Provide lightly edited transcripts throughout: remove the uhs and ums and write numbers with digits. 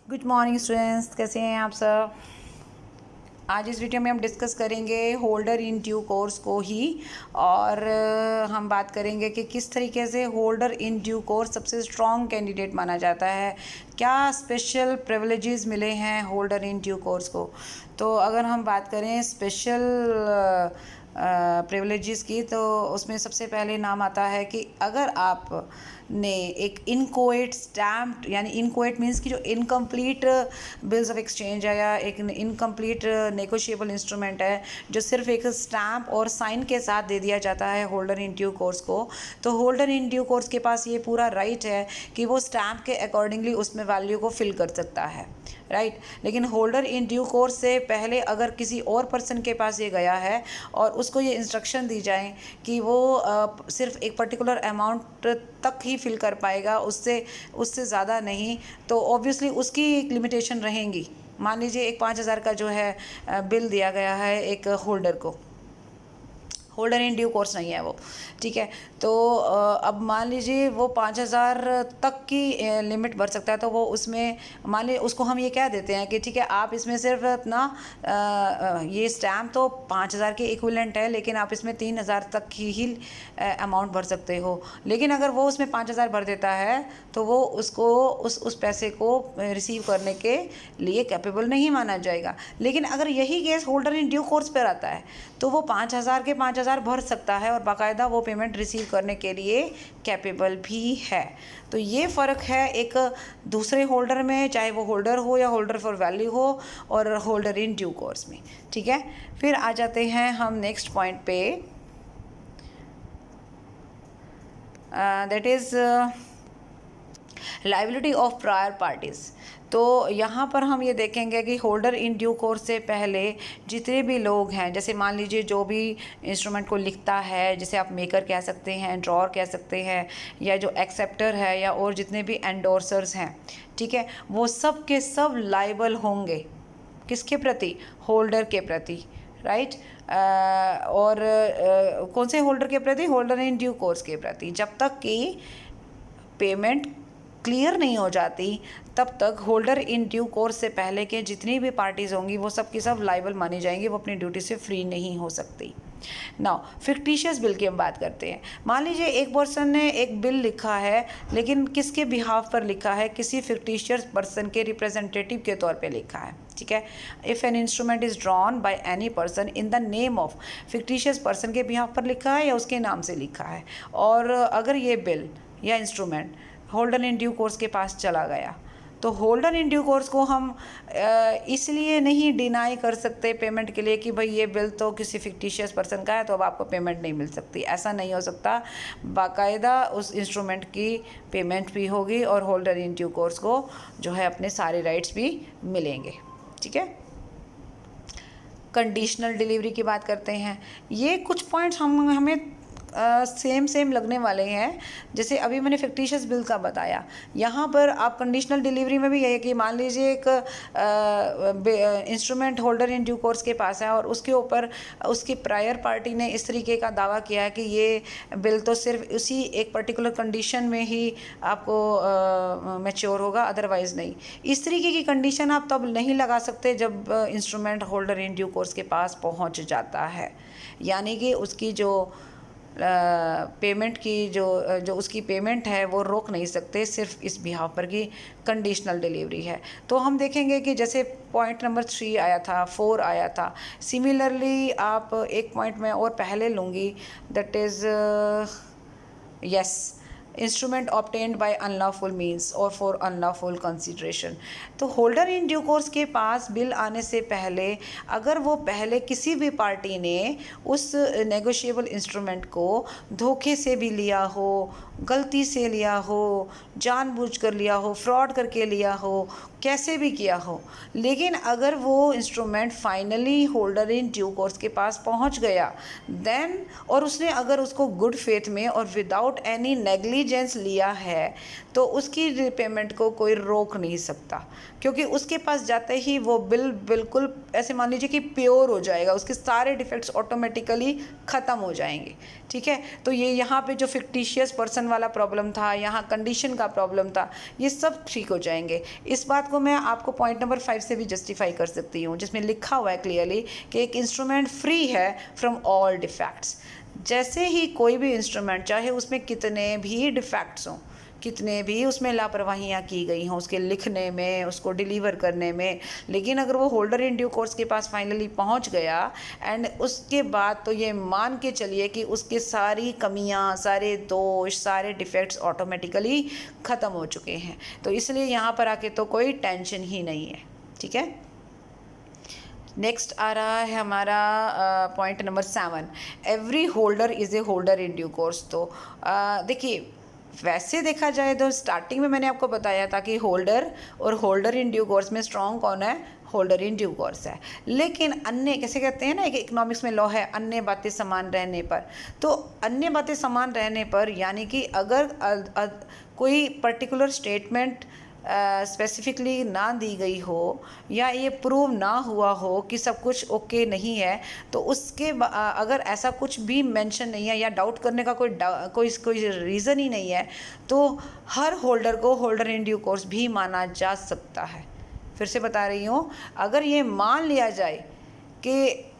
Good morning students, कैसे हैं आप सब। आज इस वीडियो में हम डिस्कस करेंगे होल्डर इन ड्यू कोर्स को ही। और हम बात करेंगे कि किस तरीके से होल्डर इन ड्यू कोर्स सबसे स्ट्रॉन्ग कैंडिडेट माना जाता है, क्या स्पेशल प्रिविलेजेस मिले हैं होल्डर इन ड्यू कोर्स को। तो अगर हम बात करें स्पेशल प्रिविलेजेस की, तो उसमें सबसे पहले नाम आता है कि अगर आप ने एक इनकोएट स्टैम्प्ड, यानी इनकोएट मीन्स कि जो इनकम्प्लीट बिल्स ऑफ एक्सचेंज है या एक इनकम्प्लीट नेगोशिएबल इंस्ट्रूमेंट है जो सिर्फ एक स्टैम्प और साइन के साथ दे दिया जाता है होल्डर इन ड्यू कोर्स को, तो होल्डर इन ड्यू कोर्स के पास ये पूरा राइट है कि वो स्टैम्प के अकॉर्डिंगली उसमें वैल्यू को फिल कर सकता है, राइट। लेकिन होल्डर इन ड्यू कोर्स से पहले अगर किसी और पर्सन के पास ये गया है और उसको ये इंस्ट्रक्शन दी जाए कि वो सिर्फ एक पर्टिकुलर अमाउंट तक ही फिल कर पाएगा, उससे ज़्यादा नहीं, तो ऑब्वियसली उसकी एक लिमिटेशन रहेंगी। मान लीजिए एक 5,000 का जो है बिल दिया गया है एक होल्डर को, होल्डर इन ड्यू कोर्स नहीं है वो, ठीक है। तो अब मान लीजिए वो 5,000 तक की लिमिट बढ़ सकता है, तो वो उसमें मान लीजिए उसको हम ये कह देते हैं कि ठीक है, आप इसमें सिर्फ अपना ये स्टैम्प तो 5,000 के इक्विवेलेंट है, लेकिन आप इसमें 3,000 तक ही अमाउंट भर सकते हो। लेकिन अगर वो उसमें 5,000 भर देता है तो वो उसको उस पैसे को रिसीव करने के लिए कैपेबल नहीं माना जाएगा। लेकिन अगर यही case holder in due course पर आता है तो वो 5,000 के 5,000 भर सकता है और बाकायदा वो पेमेंट रिसीव करने के लिए कैपेबल भी है। तो ये फ़र्क है एक दूसरे होल्डर में, चाहे वो होल्डर हो या होल्डर फॉर वैल्यू हो, और होल्डर इन ड्यू कोर्स में, ठीक है। फिर आ जाते हैं हम नेक्स्ट पॉइंट पे, that is liability of prior parties. तो यहाँ पर हम ये देखेंगे कि होल्डर इन ड्यू कोर्स से पहले जितने भी लोग हैं, जैसे मान लीजिए जो भी इंस्ट्रूमेंट को लिखता है, जैसे आप मेकर कह सकते हैं, ड्रॉर कह सकते हैं, या जो एक्सेप्टर है, या और जितने भी एंडोर्सर्स हैं, ठीक है, वो सब के सब लायबल होंगे किसके प्रति, होल्डर के प्रति, राइट। और कौन से होल्डर के प्रति, होल्डर इन ड्यू कोर्स के प्रति। जब तक कि पेमेंट क्लियर नहीं हो जाती तब तक होल्डर इन ड्यू कोर्स से पहले के जितनी भी पार्टीज़ होंगी वो सब की सब लायबल मानी जाएंगी, वो अपनी ड्यूटी से फ्री नहीं हो सकती। नाउ फिक्टिशियस बिल की हम बात करते हैं। मान लीजिए एक पर्सन ने एक बिल लिखा है, लेकिन किसके बिहाफ पर लिखा है, किसी फिक्टिशियस पर्सन के रिप्रेजेंटेटिव के तौर पे लिखा है, ठीक है। If an instrument is drawn by any person in the name of, fictitious person के बिहाफ पर लिखा है या उसके नाम से लिखा है, और अगर ये बिल या instrument holder in due course के पास चला गया, तो होल्डर इन ड्यू कोर्स को हम इसलिए नहीं डिनाई कर सकते पेमेंट के लिए कि भाई ये बिल तो किसी फिक्टिशियस पर्सन का है तो अब आपको पेमेंट नहीं मिल सकती। ऐसा नहीं हो सकता, बाकायदा उस इंस्ट्रूमेंट की पेमेंट भी होगी और होल्डर इन ड्यू कोर्स को जो है अपने सारे राइट्स भी मिलेंगे, ठीक है। कंडीशनल डिलीवरी की बात करते हैं। ये कुछ पॉइंट्स हमें सेम लगने वाले हैं, जैसे अभी मैंने फिक्टिशियस बिल का बताया। यहाँ पर आप कंडीशनल डिलीवरी में भी यही है कि मान लीजिए एक instrument holder in due course के पास है और उसके ऊपर उसकी प्रायर पार्टी ने इस तरीके का दावा किया है कि ये बिल तो सिर्फ उसी एक पर्टिकुलर कंडीशन में ही आपको मैच्योर होगा, अदरवाइज़ नहीं। इस तरीके की कंडीशन आप तब नहीं लगा सकते जब instrument holder in due course के पास पहुँच जाता है, यानी कि उसकी जो पेमेंट की जो उसकी पेमेंट है वो रोक नहीं सकते, सिर्फ इस बिहाफ पर की कंडीशनल डिलीवरी है। तो हम देखेंगे कि जैसे पॉइंट नंबर 3 आया था, 4 आया था, सिमिलरली आप एक पॉइंट में और पहले लूँगी, that is yes, instrument obtained by unlawful means और फॉर अनलॉफुल कंसिडरेशन। तो होल्डर इन ड्यू कोर्स के पास बिल आने से पहले अगर वो पहले किसी भी पार्टी ने उस नेगोशिएबल इंस्ट्रूमेंट को धोखे से भी लिया हो, गलती से लिया हो, जानबूझकर लिया हो, फ्रॉड करके लिया हो, कैसे भी किया हो, लेकिन अगर वो instrument finally holder in due course के पास पहुंच गया देन, और उसने अगर उसको गुड फेथ में और विदाउट एनी नेग्लिजेंस नेग्लिजेंस लिया है तो उसकी रिपेमेंट को कोई रोक नहीं सकता, क्योंकि उसके पास जाते ही वो बिल बिल्कुल ऐसे मान लीजिए कि प्योर हो जाएगा, उसके सारे डिफेक्ट्स ऑटोमेटिकली ख़त्म हो जाएंगे। ठीक है, तो ये यहाँ पे जो फिक्टिशियस पर्सन वाला प्रॉब्लम था, यहाँ कंडीशन का प्रॉब्लम था, ये सब ठीक हो जाएंगे। इस बात को मैं आपको पॉइंट नंबर 5 से भी जस्टिफाई कर सकती हूँ, जिसमें लिखा हुआ है क्लियरली कि एक इंस्ट्रूमेंट फ्री है फ्रॉम ऑल डिफेक्ट्स। जैसे ही कोई भी इंस्ट्रूमेंट, चाहे उसमें कितने भी डिफेक्ट्स हों, कितने भी उसमें लापरवाहियाँ की गई हों उसके लिखने में, उसको डिलीवर करने में, लेकिन अगर वो होल्डर इन ड्यू कोर्स के पास फाइनली पहुंच गया एंड उसके बाद तो ये मान के चलिए कि उसके सारी कमियां, सारे दोष, सारे डिफेक्ट्स ऑटोमेटिकली ख़त्म हो चुके हैं। तो इसलिए यहाँ पर आके तो कोई टेंशन ही नहीं है। ठीक है, नेक्स्ट आ रहा है हमारा point number 7, every holder is a holder in due course. तो देखिए, वैसे देखा जाए तो स्टार्टिंग में मैंने आपको बताया था कि होल्डर और होल्डर इन ड्यू कोर्स में स्ट्रॉन्ग कौन है, होल्डर इन ड्यू कोर्स है। लेकिन अन्य, कैसे कहते हैं ना, एक इकोनॉमिक्स में लॉ है, अन्य बातें समान रहने पर। तो अन्य बातें समान रहने पर यानी कि अगर कोई पर्टिकुलर स्टेटमेंट स्पेसिफिकली ना दी गई हो या ये प्रूव ना हुआ हो कि सब कुछ ओके नहीं है, तो उसके अगर ऐसा कुछ भी मेंशन नहीं है या डाउट करने का कोई रीज़न ही नहीं है, तो हर होल्डर को होल्डर इन ड्यू कोर्स भी माना जा सकता है। फिर से बता रही हूँ, अगर ये मान लिया जाए कि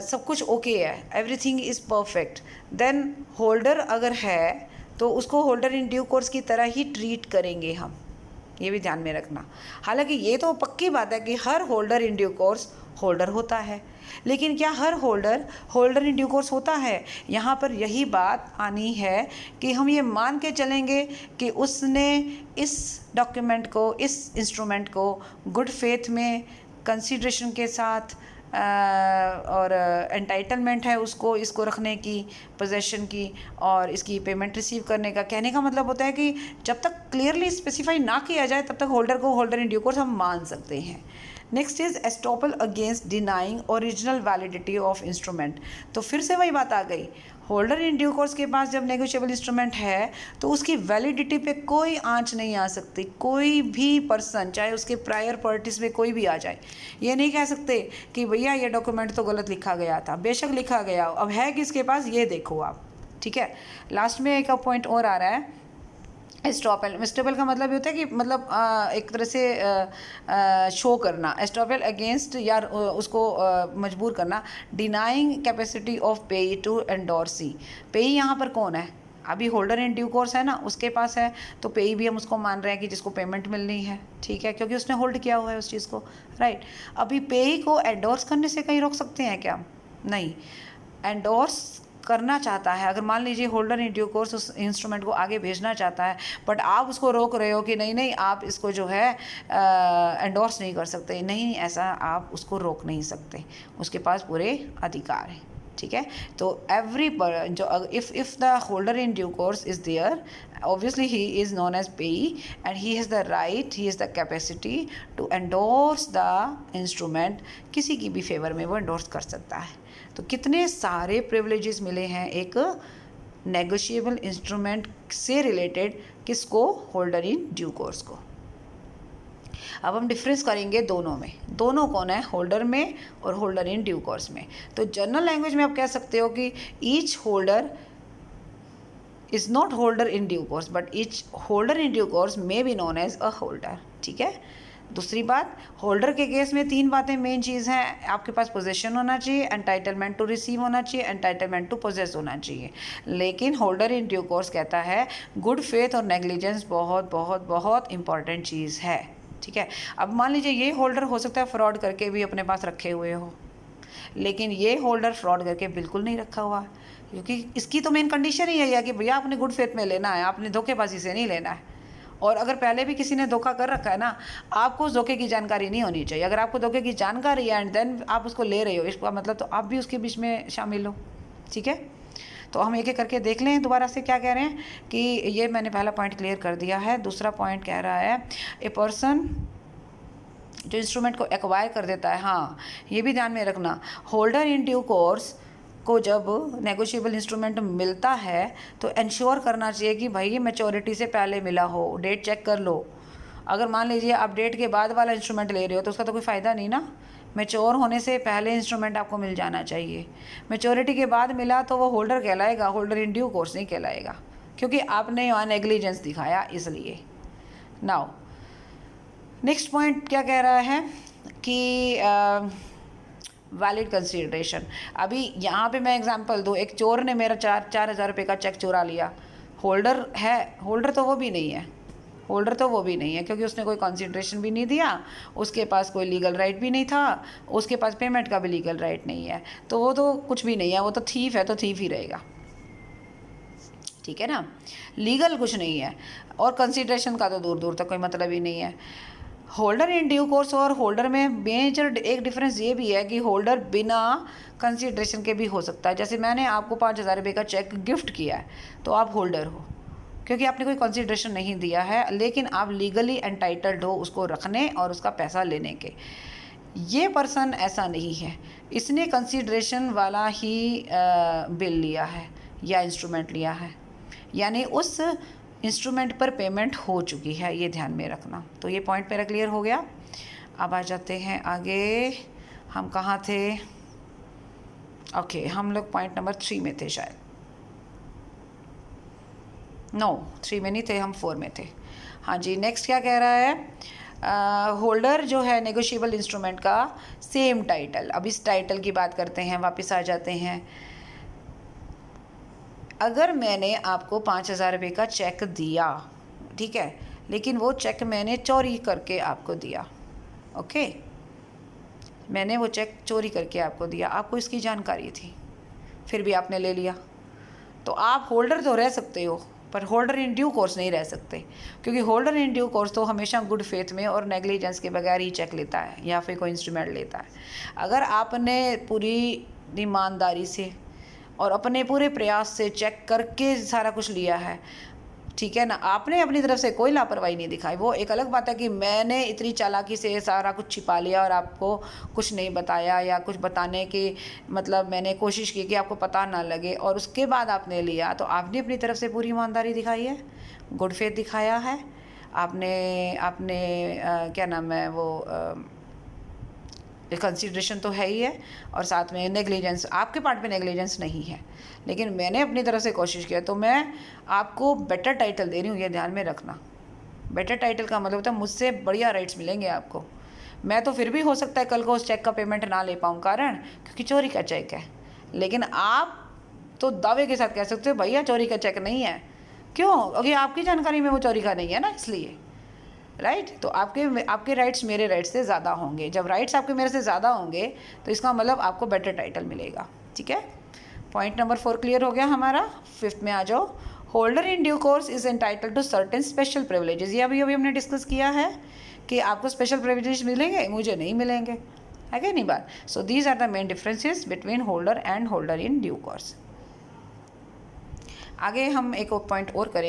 सब कुछ ओके है, everything is perfect, then holder अगर है तो उसको होल्डर इन ड्यू कोर्स की तरह ही ट्रीट करेंगे हम, ये भी ध्यान में रखना। हालांकि ये तो पक्की बात है कि हर holder in due course holder होता है, लेकिन क्या हर holder holder in due course होता है? यहाँ पर यही बात आनी है कि हम ये मान के चलेंगे कि उसने इस डॉक्यूमेंट को, इस इंस्ट्रूमेंट को गुड फेथ में, कंसिडरेशन के साथ और एंटाइटलमेंट है उसको इसको रखने की, पोजेशन की, और इसकी पेमेंट रिसीव करने का। कहने का मतलब होता है कि जब तक क्लियरली स्पेसिफाई ना किया जाए तब तक होल्डर को होल्डर इन ड्यू कोर्स हम मान सकते हैं। Next is estoppel against denying original validity of instrument. तो फिर से वही बात आ गई, होल्डर इन ड्यू कोर्स के पास जब नेगोशिएबल इंस्ट्रूमेंट है तो उसकी वैलिडिटी पे कोई आंच नहीं आ सकती। कोई भी पर्सन, चाहे उसके प्रायर पार्टीज में कोई भी आ जाए, ये नहीं कह सकते कि भैया ये डॉक्यूमेंट तो गलत लिखा गया था। बेशक लिखा गया, अब है किसके पास ये देखो आप। ठीक है, लास्ट में एक पॉइंट और आ रहा है, एस्टॉपल। एस्टॉपल का मतलब ये होता है कि मतलब एक तरह से शो करना, एस्टॉपल अगेंस्ट, या उसको मजबूर करना। डिनाइंग कैपेसिटी ऑफ पेई टू एंडोर्सी। पेई यहाँ पर कौन है? अभी होल्डर इन ड्यू कोर्स है ना, उसके पास है, तो पेई भी हम उसको मान रहे हैं कि जिसको पेमेंट मिलनी है। ठीक है, क्योंकि उसने होल्ड किया हुआ है उस चीज़ को, राइट। अभी पेई को एंडोर्स करने से कहीं रोक सकते हैं क्या? नहीं, एंडोर्स करना चाहता है, अगर मान लीजिए होल्डर इन ड्यू कोर्स उस इंस्ट्रूमेंट को आगे भेजना चाहता है, बट आप उसको रोक रहे हो कि नहीं नहीं आप इसको जो है एंडोर्स नहीं कर सकते, नहीं, ऐसा आप उसको रोक नहीं सकते, उसके पास पूरे अधिकार हैं। ठीक है, तो एवरी जो if the holder in due course is there, obviously he is known as payee and he has the right, he has the capacity to endorse the instrument। किसी की भी फेवर में वो एंडोर्स कर सकता है। तो कितने सारे प्रिविलेजेस मिले हैं एक नेगोशिएबल इंस्ट्रूमेंट से रिलेटेड, किसको? होल्डर इन ड्यू कोर्स को। अब हम डिफरेंस करेंगे दोनों में। दोनों कौन है? होल्डर में और होल्डर इन ड्यू कोर्स में। तो जनरल लैंग्वेज में आप कह सकते हो कि each holder is not holder in due course but each holder in due course may be known as a holder. ठीक है, दूसरी बात, होल्डर के केस में 3 बातें मेन चीज़ हैं। आपके पास पोजेशन होना चाहिए, एंटाइटलमेंट टू रिसीव होना चाहिए, एंटाइटलमेंट टू पोजेस होना चाहिए। लेकिन होल्डर इन ड्यू कोर्स कहता है गुड फेथ और नेग्लिजेंस बहुत बहुत बहुत इंपॉर्टेंट चीज़ है। ठीक है, अब मान लीजिए ये होल्डर हो सकता है फ्रॉड करके भी अपने पास रखे हुए हो, लेकिन ये होल्डर फ्रॉड करके बिल्कुल नहीं रखा हुआ, क्योंकि इसकी तो मेन कंडीशन ही है कि भैया आपने गुड फेथ में लेना है, आपने धोखेबाजी से नहीं लेना है। और अगर पहले भी किसी ने धोखा कर रखा है ना, आपको उस धोखे की जानकारी नहीं होनी चाहिए। अगर आपको धोखे की जानकारी है एंड देन आप उसको ले रहे हो, इसका मतलब तो आप भी उसके बीच में शामिल हो। ठीक है, तो हम एक एक करके देख लें दोबारा से क्या कह रहे हैं कि ये मैंने पहला पॉइंट क्लियर कर दिया है। दूसरा पॉइंट कह रहा है ए पर्सन जो इंस्ट्रूमेंट को एक्वायर कर देता है, हाँ ये भी ध्यान में रखना, होल्डर इन ड्यू कोर्स को जब नेगोशिएबल इंस्ट्रूमेंट मिलता है तो इंश्योर करना चाहिए कि भाई मैच्योरिटी से पहले मिला हो, डेट चेक कर लो। अगर मान लीजिए आप डेट के बाद वाला इंस्ट्रूमेंट ले रहे हो तो उसका तो कोई फ़ायदा नहीं ना। मैच्योर होने से पहले इंस्ट्रूमेंट आपको मिल जाना चाहिए। मैच्योरिटी के बाद मिला तो वो होल्डर कहलाएगा, होल्डर इन ड्यू कोर्स नहीं कहलाएगा, क्योंकि आपने यहाँ नेग्लिजेंस दिखाया इसलिए। नाउ नेक्स्ट पॉइंट क्या कह रहा है कि वैलिड कंसीडरेशन। अभी यहाँ पे मैं एग्जांपल दूँ, एक चोर ने मेरा 4,000 रुपये का चेक चुरा लिया, होल्डर है, होल्डर तो वो भी नहीं है, होल्डर तो वो भी नहीं है, क्योंकि उसने कोई कंसीडरेशन भी नहीं दिया, उसके पास कोई लीगल राइट भी नहीं था, उसके पास पेमेंट का भी लीगल राइट नहीं है, तो वो तो कुछ भी नहीं है, वो तो थीफ है, तो थीफ ही रहेगा। ठीक है ना, लीगल कुछ नहीं है, और कंसीडरेशन का तो दूर दूर तक कोई मतलब ही नहीं है। होल्डर इन ड्यू कोर्स और होल्डर में मेजर एक डिफरेंस ये भी है कि होल्डर बिना कंसीडरेशन के भी हो सकता है। जैसे मैंने आपको 5,000 रुपये का चेक गिफ्ट किया है तो आप होल्डर हो, क्योंकि आपने कोई कंसीडरेशन नहीं दिया है, लेकिन आप लीगली एंटाइटल्ड हो उसको रखने और उसका पैसा लेने के। ये पर्सन ऐसा नहीं है, इसने कंसीडरेशन वाला ही बिल लिया है या इंस्ट्रूमेंट लिया है, यानी उस इंस्ट्रूमेंट पर पेमेंट हो चुकी है, ये ध्यान में रखना। तो ये पॉइंट मेरा क्लियर हो गया। अब आ जाते हैं आगे, हम कहाँ थे? ओके, हम लोग पॉइंट नंबर 3 में थे शायद, नो 3 में नहीं थे, हम 4 में थे। हाँ जी, नेक्स्ट क्या कह रहा है? होल्डर जो है नेगोशिएबल इंस्ट्रूमेंट का सेम टाइटल। अब इस टाइटल की बात करते हैं, वापस आ जाते हैं। अगर मैंने आपको 5,000 रुपये का चेक दिया, ठीक है, लेकिन वो चेक मैंने चोरी करके आपको दिया, ओके, मैंने वो चेक चोरी करके आपको दिया, आपको इसकी जानकारी थी, फिर भी आपने ले लिया, तो आप होल्डर तो रह सकते हो, पर होल्डर इन ड्यू कोर्स नहीं रह सकते, क्योंकि होल्डर इन ड्यू कोर्स तो हमेशा गुड फेथ में और नेग्लिजेंस के बगैर ही चेक लेता है या फिर कोई इंस्ट्रूमेंट लेता है। अगर आपने पूरी ईमानदारी से और अपने पूरे प्रयास से चेक करके सारा कुछ लिया है, ठीक है ना, आपने अपनी तरफ से कोई लापरवाही नहीं दिखाई। वो एक अलग बात है कि मैंने इतनी चालाकी से सारा कुछ छिपा लिया और आपको कुछ नहीं बताया, या कुछ बताने की मतलब मैंने कोशिश की कि आपको पता ना लगे, और उसके बाद आपने लिया, तो आपने अपनी तरफ से पूरी ईमानदारी दिखाई है, गुड फेथ दिखाया है आपने क्या नाम है वो कंसीडरेशन तो है ही है, और साथ में नेग्लिजेंस, आपके पार्ट पे नेग्लिजेंस नहीं है, लेकिन मैंने अपनी तरफ से कोशिश किया, तो मैं आपको बेटर टाइटल दे रही हूँ, ये ध्यान में रखना। बेटर टाइटल का मतलब होता है मुझसे बढ़िया राइट्स मिलेंगे आपको। मैं तो फिर भी हो सकता है कल को उस चेक का पेमेंट ना ले पाऊँ, कारण क्योंकि चोरी का चेक है, लेकिन आप तो दावे के साथ कह सकते हो भैया चोरी का चेक नहीं है। क्यों? क्योंकि आपकी जानकारी में वो चोरी का नहीं है ना, इसलिए, राइट। तो आपके राइट्स मेरे राइट्स से ज़्यादा होंगे। जब राइट्स आपके मेरे से ज़्यादा होंगे तो इसका मतलब आपको बेटर टाइटल मिलेगा, ठीक है। पॉइंट नंबर 4 क्लियर हो गया हमारा। 5th में आ जाओ। Holder in due course is entitled to certain special privileges. ये अभी हमने डिस्कस किया है कि आपको स्पेशल प्रिविलेज मिलेंगे, मुझे नहीं मिलेंगे, है क्या नहीं बात। So these are the main differences between holder and holder in due course. आगे हम एक पॉइंट और करेंगे।